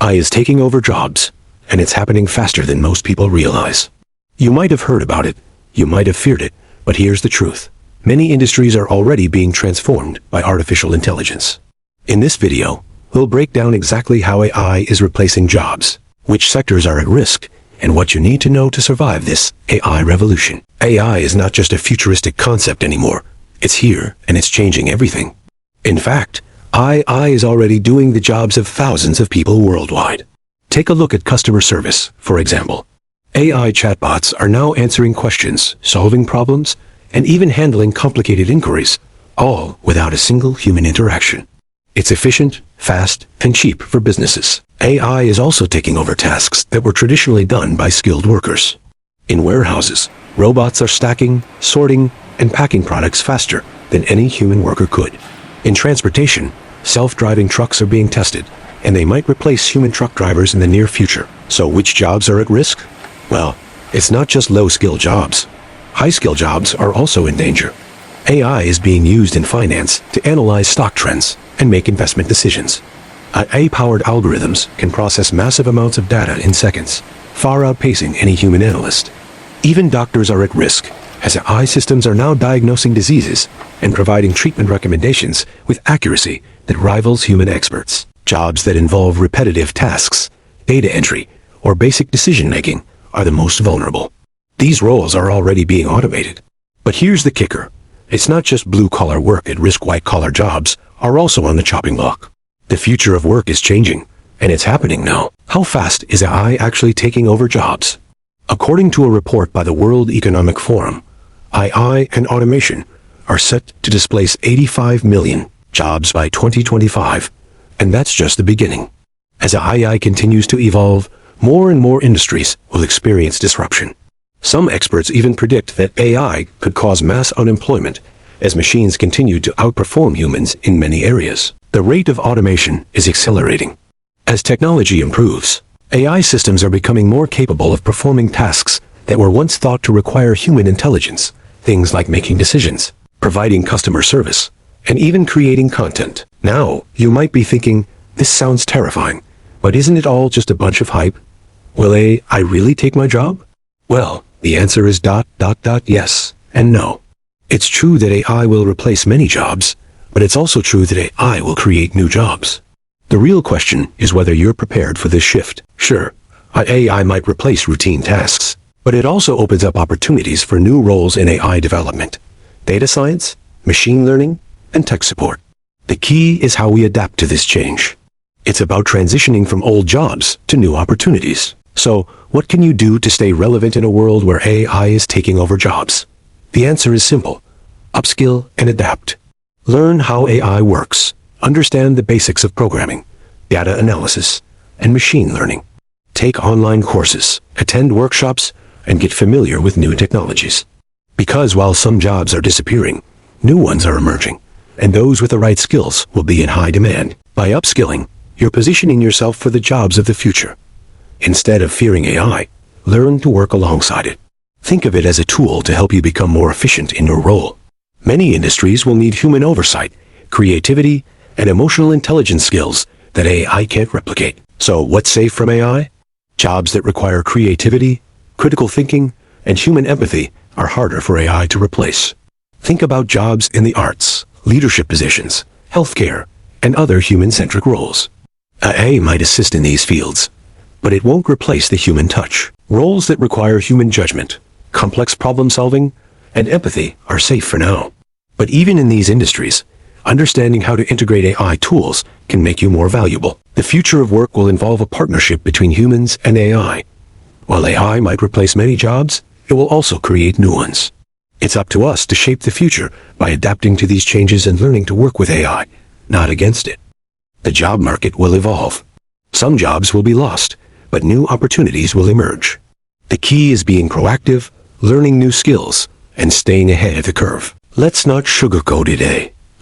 AI is taking over jobs, and it's happening faster than most people realize. You might have heard about it, you might have feared it, but here's the truth. Many industries are already being transformed by artificial intelligence. In this video, we'll break down exactly how AI is replacing jobs, which sectors are at risk, and what you need to know to survive this AI revolution. AI is not just a futuristic concept anymore. It's here, and it's changing everything. In fact, AI is already doing the jobs of thousands of people worldwide. Take a look at customer service, for example. AI chatbots are now answering questions, solving problems, and even handling complicated inquiries, all without a single human interaction. It's efficient, fast, and cheap for businesses. AI is also taking over tasks that were traditionally done by skilled workers. In warehouses, robots are stacking, sorting, and packing products faster than any human worker could. In transportation, self-driving trucks are being tested, and they might replace human truck drivers in the near future. So which jobs are at risk? Well, it's not just low-skill jobs. High-skill jobs are also in danger. AI is being used in finance to analyze stock trends and make investment decisions. AI-powered algorithms can process massive amounts of data in seconds, far outpacing any human analyst. Even doctors are at risk, as AI systems are now diagnosing diseases and providing treatment recommendations with accuracy that rivals human experts. Jobs that involve repetitive tasks, data entry, or basic decision-making are the most vulnerable. These roles are already being automated. But here's the kicker. It's not just blue-collar work at risk. White-collar jobs are also on the chopping block. The future of work is changing, and it's happening now. How fast is AI actually taking over jobs? According to a report by the World Economic Forum, AI and automation are set to displace 85 million jobs by 2025, and that's just the beginning. As AI continues to evolve, more and more industries will experience disruption. Some experts even predict that AI could cause mass unemployment as machines continue to outperform humans in many areas. The rate of automation is accelerating. As technology improves, AI systems are becoming more capable of performing tasks that were once thought to require human intelligence, things like making decisions, providing customer service, and even creating content. Now, you might be thinking, this sounds terrifying, but isn't it all just a bunch of hype? Will AI really take my job? Well, the answer is yes and no. It's true that AI will replace many jobs, but it's also true that AI will create new jobs. The real question is whether you're prepared for this shift. Sure, AI might replace routine tasks, but it also opens up opportunities for new roles in AI development: data science, machine learning, and tech support. The key is how we adapt to this change. It's about transitioning from old jobs to new opportunities. So, what can you do to stay relevant in a world where AI is taking over jobs? The answer is simple: upskill and adapt. Learn how AI works. Understand the basics of programming, data analysis, and machine learning. Take online courses, attend workshops, and get familiar with new technologies. Because while some jobs are disappearing, new ones are emerging, and those with the right skills will be in high demand. By upskilling, you're positioning yourself for the jobs of the future. Instead of fearing AI, learn to work alongside it. Think of it as a tool to help you become more efficient in your role. Many industries will need human oversight, creativity, and emotional intelligence skills that AI can't replicate. So what's safe from AI? Jobs that require creativity, critical thinking, and human empathy are harder for AI to replace. Think about jobs in the arts, leadership positions, healthcare, and other human-centric roles. AI might assist in these fields, but it won't replace the human touch. Roles that require human judgment, complex problem-solving, and empathy are safe for now. But even in these industries, understanding how to integrate AI tools can make you more valuable. The future of work will involve a partnership between humans and AI. While AI might replace many jobs, it will also create new ones. It's up to us to shape the future by adapting to these changes and learning to work with AI, not against it. The job market will evolve. Some jobs will be lost, but new opportunities will emerge. The key is being proactive, learning new skills, and staying ahead of the curve. Let's not sugarcoat it.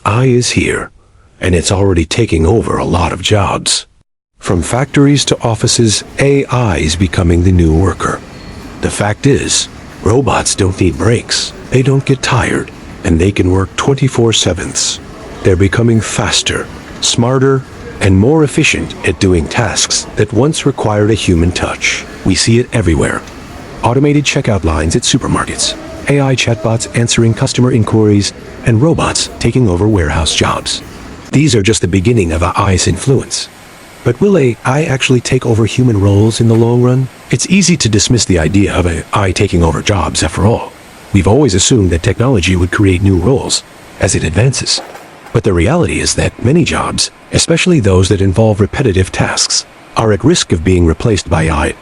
AI is here, and it's already taking over a lot of jobs. From factories to offices, AI is becoming the new worker. The fact is, robots don't need breaks, they don't get tired, and they can work 24/7. They're becoming faster, smarter, and more efficient at doing tasks that once required a human touch. We see it everywhere. Automated checkout lines at supermarkets, AI chatbots answering customer inquiries, and robots taking over warehouse jobs. These are just the beginning of AI's influence. But will AI actually take over human roles in the long run? It's easy to dismiss the idea of AI taking over jobs after all. We've always assumed that technology would create new roles as it advances. But the reality is that many jobs, especially those that involve repetitive tasks, are at risk of being replaced by AI.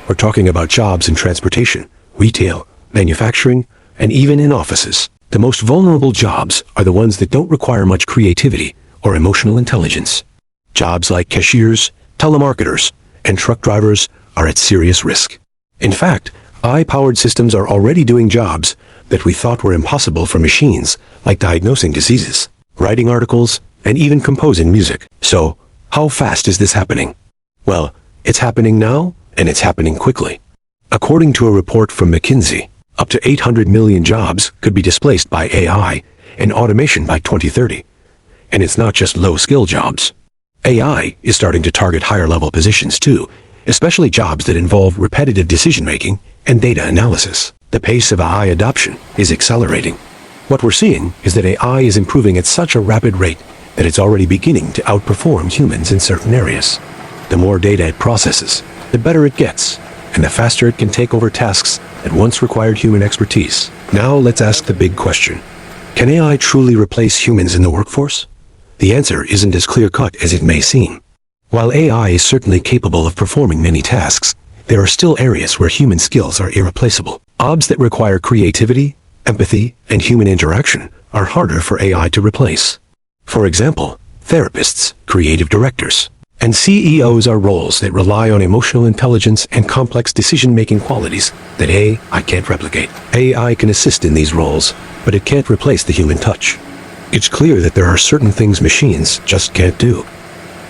We're talking about jobs in transportation, retail, manufacturing, and even in offices. The most vulnerable jobs are the ones that don't require much creativity or emotional intelligence. Jobs like cashiers, telemarketers, and truck drivers are at serious risk. In fact, AI-powered systems are already doing jobs that we thought were impossible for machines, like diagnosing diseases, writing articles, and even composing music. So, how fast is this happening? Well, it's happening now, and it's happening quickly. According to a report from McKinsey, up to 800 million jobs could be displaced by AI and automation by 2030. And it's not just low-skill jobs. AI is starting to target higher-level positions too, especially jobs that involve repetitive decision-making and data analysis. The pace of AI adoption is accelerating. What we're seeing is that AI is improving at such a rapid rate that it's already beginning to outperform humans in certain areas. The more data it processes, the better it gets, and the faster it can take over tasks that once required human expertise. Now let's ask the big question. Can AI truly replace humans in the workforce? The answer isn't as clear-cut as it may seem. While AI is certainly capable of performing many tasks, there are still areas where human skills are irreplaceable. Jobs that require creativity, empathy, and human interaction are harder for AI to replace. For example, therapists, creative directors, and CEOs are roles that rely on emotional intelligence and complex decision-making qualities that AI can't replicate. AI can assist in these roles, but it can't replace the human touch. It's clear that there are certain things machines just can't do.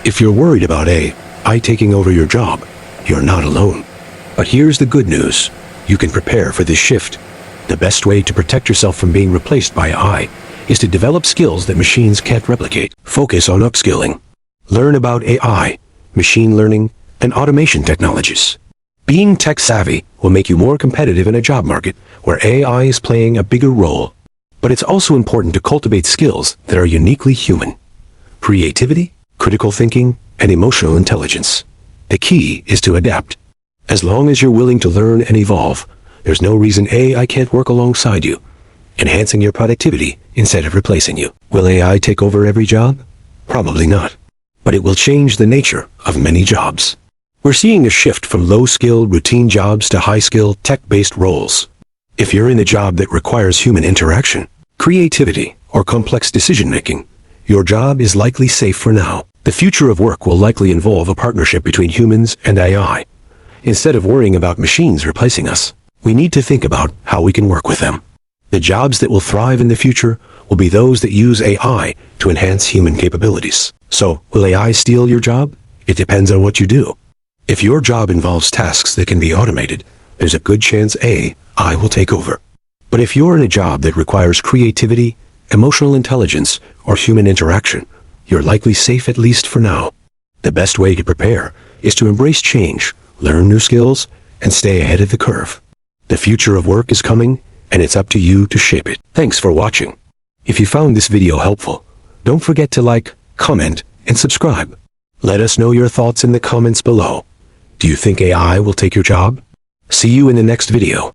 If you're worried about AI taking over your job, you're not alone. But here's the good news. You can prepare for this shift. The best way to protect yourself from being replaced by AI is to develop skills that machines can't replicate. Focus on upskilling. Learn about AI, machine learning, and automation technologies. Being tech-savvy will make you more competitive in a job market where AI is playing a bigger role. But it's also important to cultivate skills that are uniquely human. Creativity, critical thinking, and emotional intelligence. The key is to adapt. As long as you're willing to learn and evolve, there's no reason AI can't work alongside you, enhancing your productivity instead of replacing you. Will AI take over every job? Probably not. But it will change the nature of many jobs. We're seeing a shift from low-skill, routine jobs to high-skill, tech-based roles. If you're in a job that requires human interaction, creativity, or complex decision-making, your job is likely safe for now. The future of work will likely involve a partnership between humans and AI. Instead of worrying about machines replacing us, we need to think about how we can work with them. The jobs that will thrive in the future will be those that use AI to enhance human capabilities. So, will AI steal your job? It depends on what you do. If your job involves tasks that can be automated, there's a good chance AI will take over. But if you're in a job that requires creativity, emotional intelligence, or human interaction, you're likely safe at least for now. The best way to prepare is to embrace change, learn new skills, and stay ahead of the curve. The future of work is coming, and it's up to you to shape it. Thanks for watching. If you found this video helpful, don't forget to like, comment, and subscribe. Let us know your thoughts in the comments below. Do you think AI will take your job? See you in the next video.